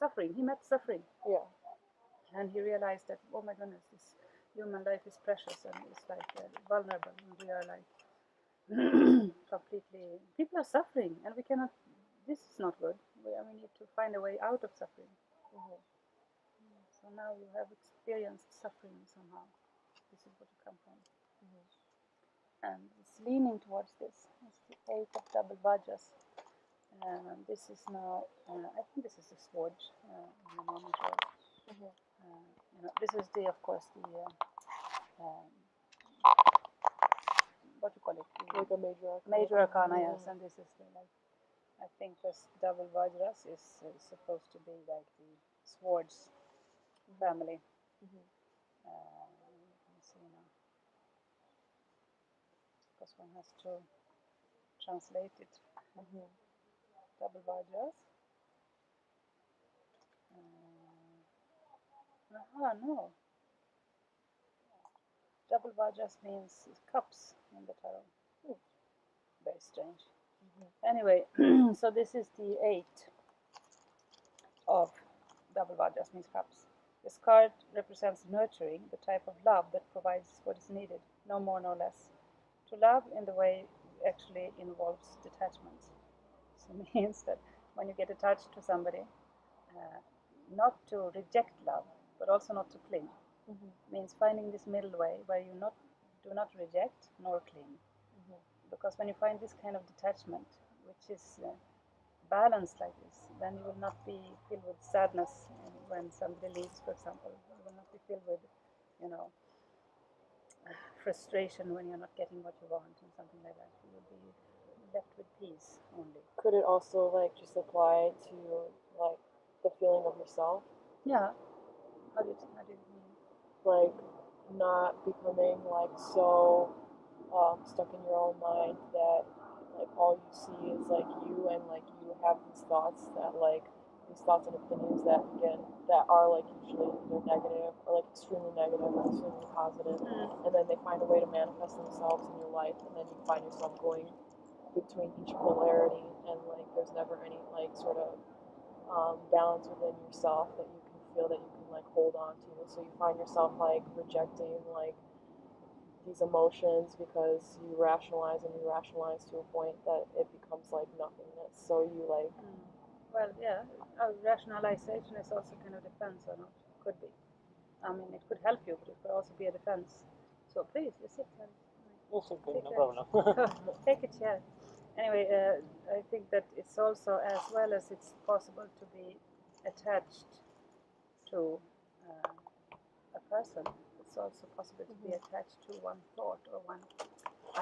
suffering. He met suffering. Yeah. And he realized that, oh my goodness, this human life is precious and it's like vulnerable. And we are like completely, people are suffering and we cannot, this is not good. We need to find a way out of suffering. Mm-hmm. So now you have experienced suffering somehow. This is what you come from. Mm-hmm. And it's leaning towards this. It's the 8 of double vajras. This is now, I think this is a sword in the moment. Mm-hmm. This is the, of course, the what do you call it? Like a major arcana. Major arcana, yes. And this is the, like, I think this double vajras is supposed to be like the swords family. Mm-hmm. Let me see now, because one has to translate it. Mm-hmm. Double vajras. No. Double vajras means cups in the tarot. Very strange. Mm-hmm. Anyway, so this is the 8 of double vajras, means cups. This card represents nurturing, the type of love that provides what is needed, no more, no less. To love in the way actually involves detachment. So it means that when you get attached to somebody, not to reject love, but also not to cling. Mm-hmm. Means finding this middle way where you do not reject nor cling. Mm-hmm. Because when you find this kind of detachment, which is balanced like this, then you will not be filled with sadness when somebody leaves, for example. You will not be filled with, frustration when you're not getting what you want and something like that. You will be left with peace only. Could it also like just apply to like the feeling of yourself? Yeah. How do you mean? Like not becoming like so stuck in your own mind that like all you see is like you, and like you have these thoughts and opinions that again that are like usually either negative or like extremely negative or extremely positive, and then they find a way to manifest themselves in your life, and then you find yourself going between each polarity, and like there's never any like sort of balance within yourself that you can feel that you can like hold on to. So you find yourself like rejecting like these emotions because you rationalize to a point that it becomes like nothingness. So you like Well, yeah, rationalization is also kind of defense or not. Could be. It could help you, but it could also be a defense. So please, you sit and Yes, okay, take no problem. take a chair. Anyway, I think that it's also, as well as it's possible to be attached to a person, it's also possible to be attached to one thought or one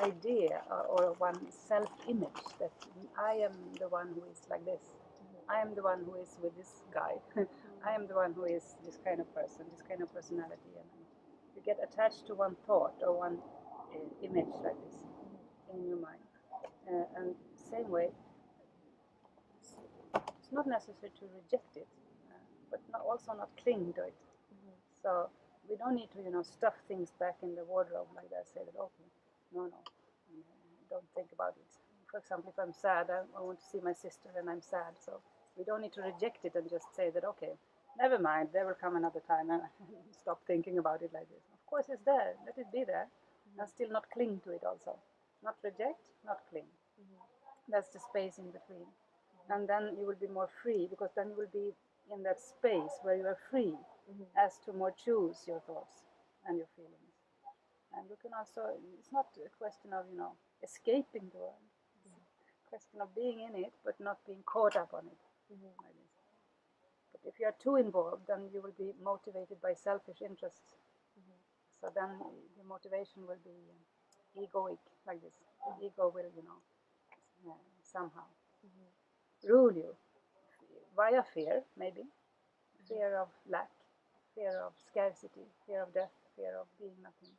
idea or one self-image that I am the one who is like this. I am the one who is with this guy. I am the one who is this kind of person, this kind of personality. And you get attached to one thought or one image like this in your mind. And same way, it's not necessary to reject it, but also not cling to it. So we don't need to, stuff things back in the wardrobe like that. Say that, okay, no, don't think about it. For example, if I'm sad, I want to see my sister and I'm sad. So we don't need to reject it and just say that, okay, never mind, there will come another time, and stop thinking about it like this. Of course, it's there. Let it be there, and still not cling to it. Also, not reject, not cling. That's the space in between, and then you will be more free, because then you will be in that space where you are free as to more choose your thoughts and your feelings. And you can also, it's not a question of, escaping the world. It's a question of being in it, but not being caught up on it. Like this. But if you are too involved, then you will be motivated by selfish interests. So then the motivation will be egoic, like this. The ego will, somehow rule you via fear, maybe. Fear of lack, fear of scarcity, fear of death, fear of being nothing.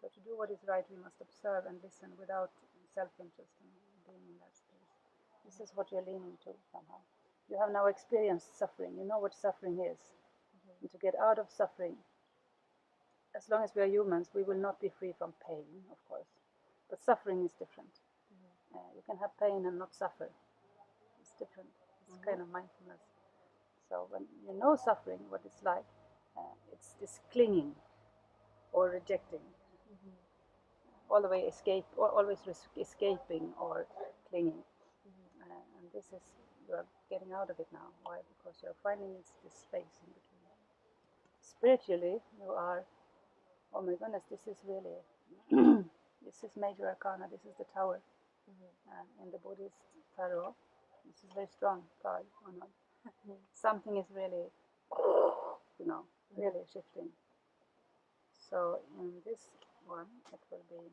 So to do what is right, we must observe and listen without self-interest and being in that space. This is what you're leaning to somehow. You have now experienced suffering. You know what suffering is. And to get out of suffering, as long as we are humans, we will not be free from pain, of course. But suffering is different. You can have pain and not suffer. It's different. It's kind of mindfulness. So when you know suffering, what it's like, it's this clinging or rejecting, all the way always escaping or clinging. And this is, you are getting out of it now. Why? Because you're finding it's this space in between. Spiritually, you are, oh my goodness, this is really, this is major arcana, this is the tower. In the Buddhist tarot, this is very strong card. Something is really, really shifting. So in this one, it will be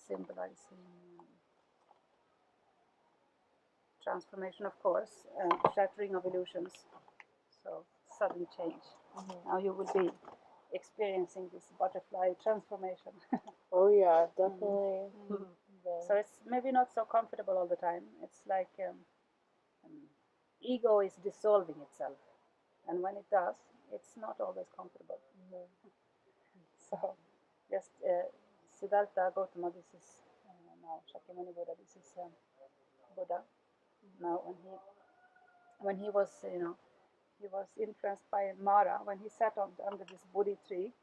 symbolizing transformation, of course, shattering of illusions. So sudden change. Now you will be experiencing this butterfly transformation. Oh yeah, definitely. So it's maybe not so comfortable all the time. It's like ego is dissolving itself, and when it does, it's not always comfortable. So just Siddhartha Gautama, this is now Shakyamuni Buddha, this is Buddha. Now when he was, he was influenced by Mara when he sat under this Bodhi tree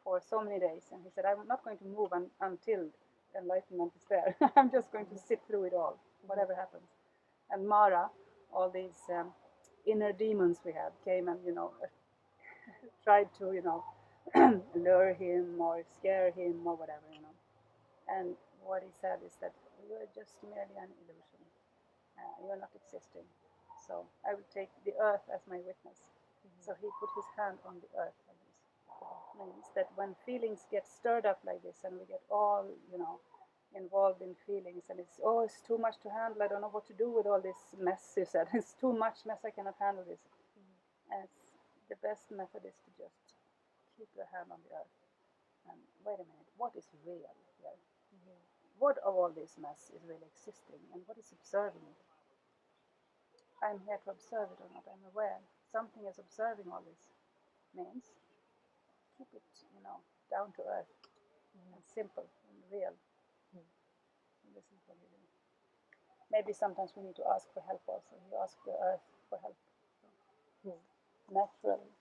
for so many days, and he said, I'm not going to move until enlightenment is there. I'm just going to sit through it all, whatever happens. And Mara, all these inner demons we had, came and tried to lure him or scare him or whatever. And what he said is that you are just merely an illusion. You are not existing. So I will take the earth as my witness. So he put his hand on the earth like this. Means that when feelings get stirred up like this, and we get all involved in feelings, and it's too much to handle. I don't know what to do with all this mess. You said it's too much mess. I cannot handle this. And the best method is to just keep your hand on the earth and wait a minute. What is real here? What of all this mess is really existing, and what is observing it? I'm here to observe it or not. I'm aware. Something is observing all this. Means keep it, down to earth and simple and real. And this is what you do. Maybe sometimes we need to ask for help also. You ask the earth for help. Naturally.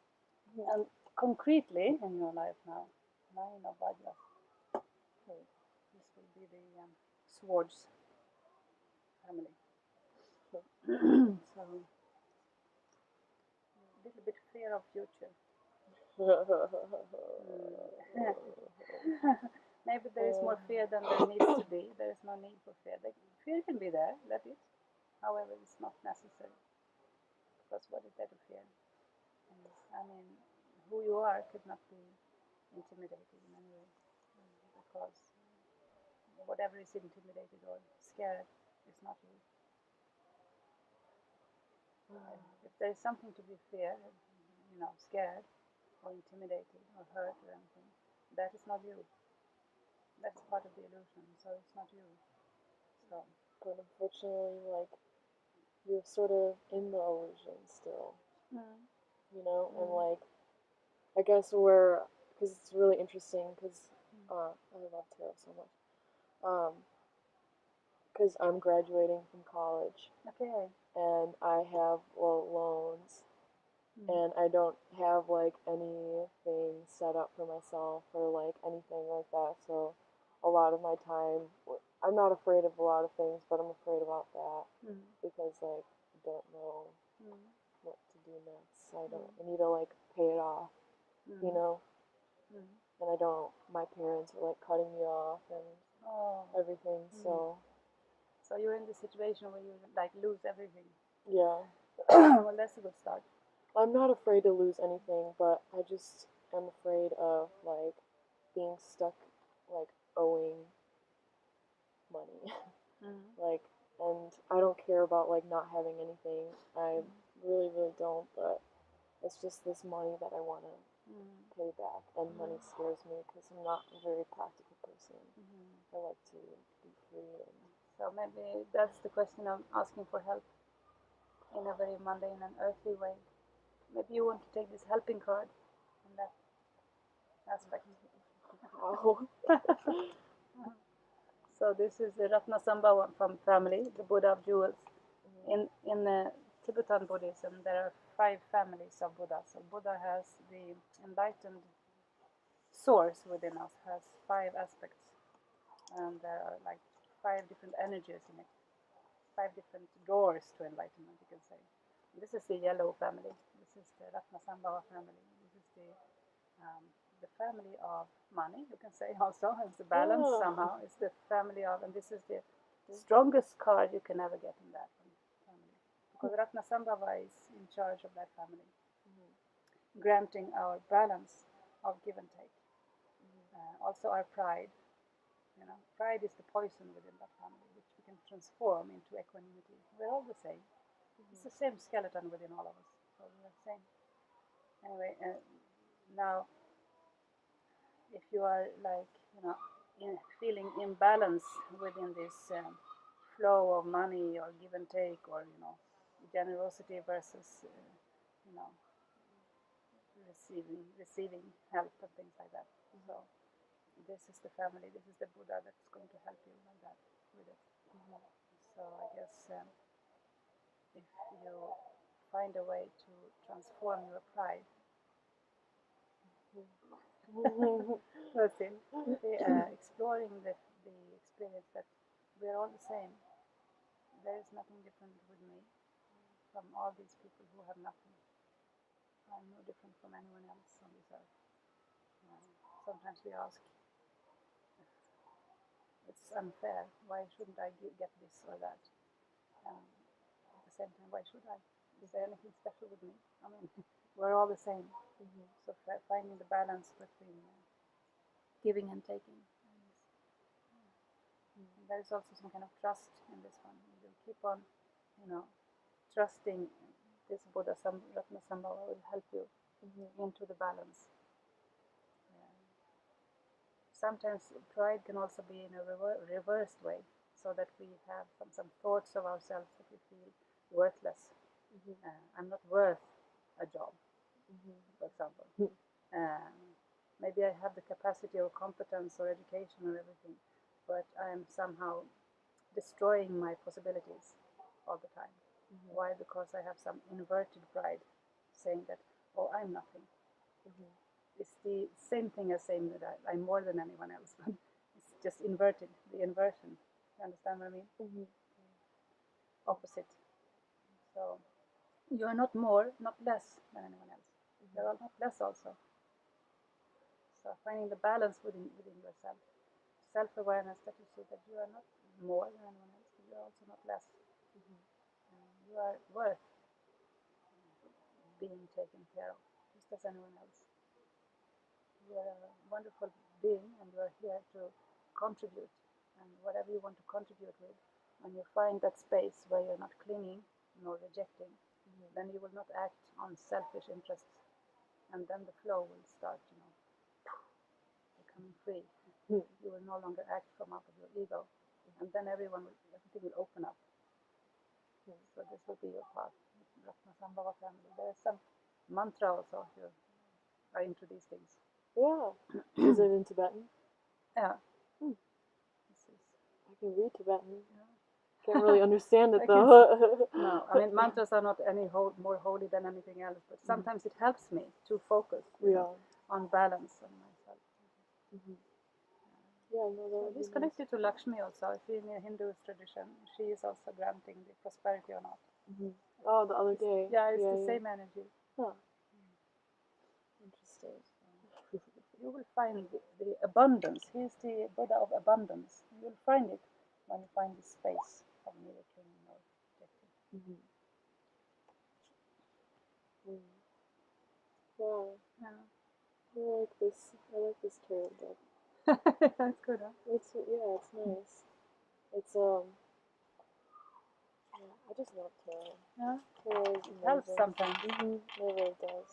And concretely in your life now, 9 of Vajras. This will be the swords family. So a little bit fear of future. Maybe there is more fear than there needs to be. There is no need for fear. Fear can be there, let it. However, it's not necessary. Because what is there to fear? I mean, who you are could not be intimidated in any way. Because whatever is intimidated or scared is not you. If there is something to be feared, scared or intimidated or hurt or anything, that is not you. That's part of the illusion, so it's not you. So, but unfortunately, you're sort of in the illusion still, and I guess because it's really interesting, because I love tarot so much, because I'm graduating from college. Okay. And I have loans, and I don't have anything set up for myself or anything like that. So a lot of my time, I'm not afraid of a lot of things, but I'm afraid about that because I don't know what to do next. I need to pay it off, and I don't. My parents are cutting me off and everything, so. So you're in the situation where you lose everything. Yeah. Well, that's a good start. I'm not afraid to lose anything, but I just am afraid of being stuck owing money. And I don't care about not having anything. I really, really don't, but it's just this money that I want to pay back, and money scares me because I'm not a very practical person. I like to be free. So maybe that's the question of asking for help in a very mundane and earthly way. Maybe you want to take this helping card in that aspect. Oh. So So this is the Ratnasambhava from family, the Buddha of jewels. Mhm. In Tibetan Buddhism, there are 5 families of Buddha. So Buddha has the enlightened source within us, has 5 aspects, and there are like 5 different energies in it, 5 different doors to enlightenment, you can say. This is the yellow family. This is the Ratnasambhava family. This is the family of money, you can say also. It's the balance somehow. It's the family of, and this is the strongest card you can ever get in that family. Because Ratnasambhava is in charge of that family, granting our balance of give and take. Also our pride. Pride is the poison within that family, which we can transform into equanimity. We're all the same. It's the same skeleton within all of us. So we're the same. Anyway, now if you are like feeling imbalance within this flow of money or give and take, or generosity versus receiving help and things like that. So this is the family. This is the Buddha that's going to help you like that with it. So I guess if you find a way to transform your pride. That's it. Exploring the experience that we're all the same. There is nothing different with me from all these people who have nothing. I'm no different from anyone else on this earth. Sometimes we ask, it's unfair. Why shouldn't I get this or that? At the same time, why should I? Is there anything special with me? I mean, we're all the same. So finding the balance between giving and taking. And there is also some kind of trust in this one. You keep on, trusting this Buddha Ratnasambhava will help you into the balance. Sometimes pride can also be in a reversed way, so that we have some thoughts of ourselves that we feel worthless. I'm not worth a job, for example. Maybe I have the capacity or competence or education or everything, but I am somehow destroying my possibilities all the time. Why? Because I have some inverted pride, saying that, oh, I'm nothing. It's the same thing as saying that I'm more than anyone else, but it's just inverted, the inversion. You understand what I mean? Opposite. So you are not more, not less than anyone else. You are not less also. So finding the balance within yourself. Self-awareness that you see that you are not more than anyone else, but you are also not less. You are worth being taken care of, just as anyone else. You are a wonderful being, and you are here to contribute. And whatever you want to contribute with, when you find that space where you're not clinging nor rejecting, then you will not act on selfish interests, and then the flow will start, becoming free. You will no longer act from out of your ego, and then everything will open up. So this will be your path. Ratnasambhava family. There is some mantra also if you are into these things. Yeah. Is it in Tibetan? Yeah. I can read Tibetan. Yeah. Can't really understand it though. No, I mean mantras are not any more holy than anything else, but sometimes it helps me to focus on balance on myself. Yeah, no, that so he's connected to Lakshmi also. If you're in a Hindu tradition, she is also granting the prosperity or not. Oh, the other day. Yeah, it's the same energy. Huh. Interesting. You will find the abundance. He is the Buddha of abundance. You will find it when you find the space of neither clinging nor rejecting. Wow. Yeah. I like this tarot deck. That's good, huh? It's nice. It's I just love tarot. Yeah. Tarot It helps sometimes. It really does.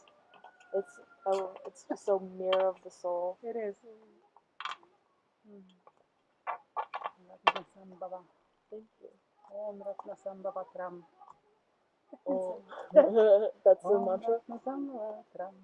It's just a mirror of the soul. It is. Thank you. Om Ratnasambhavatram. Oh, that's the mantra. Ratnasambhavatram.